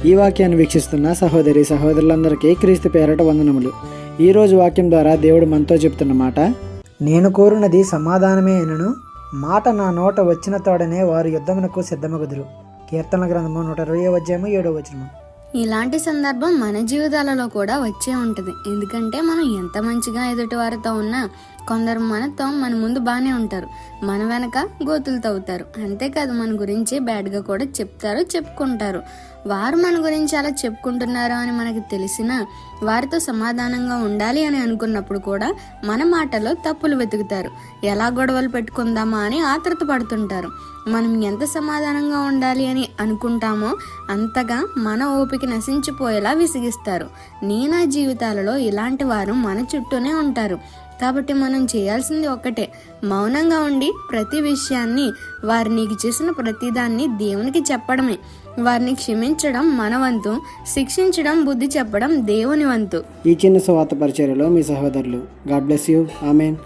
ఈ వాక్యాన్ని వీక్షిస్తున్న సహోదరులందరికీ క్రీస్తు పేరట వందనములు. ఈరోజు వాక్యం ద్వారా దేవుడు మనతో చెప్తున్న మాట, నేను కోరున్నది సమాధానమే అయినను మాట నా నోట వచ్చిన తోడనే వారు యుద్ధమునకు సిద్ధమగుదురు. కీర్తనల గ్రంథము 120:7. ఇలాంటి సందర్భం మన జీవితాలలో కూడా వచ్చే ఉంటుంది. ఎందుకంటే మనం ఎంత మంచిగా ఎదుటి వారితో ఉన్నా కొందరు మనతో మన ముందు బాగానే ఉంటారు, మన వెనక గోతులు తవ్వుతారు. అంతేకాదు మన గురించి బ్యాడ్గా కూడా చెప్పుకుంటారు. వారు మన గురించి అలా చెప్పుకుంటున్నారు అని మనకి తెలిసినా వారితో సమాధానంగా ఉండాలి అని అనుకున్నప్పుడు కూడా మన మాటలో తప్పులు వెతుకుతారు. ఎలా గొడవలు పెట్టుకుందామా అని ఆత్రత పడుతుంటారు. మనం ఎంత సమాధానంగా ఉండాలి అని అనుకుంటామో అంతగా మన ఓపిక నశించిపోయేలా విసిగిస్తారు. నా జీవితాలలో ఇలాంటి వారు మన చుట్టూనే ఉంటారు. కాబట్టి మనం చేయాల్సింది ఒక్కటే, మౌనంగా ఉండి ప్రతి విషయాన్ని, వారు నీకు చేసిన ప్రతిదాన్ని దేవునికి చెప్పడమే. వారిని క్షమించడం మన వంతు, శిక్షించడం, బుద్ధి చెప్పడం దేవుని వంతు. ఈ చిన్న సువార్త పరిచర్యలో మీ సహోదరులు. God bless you. ఆమేన్.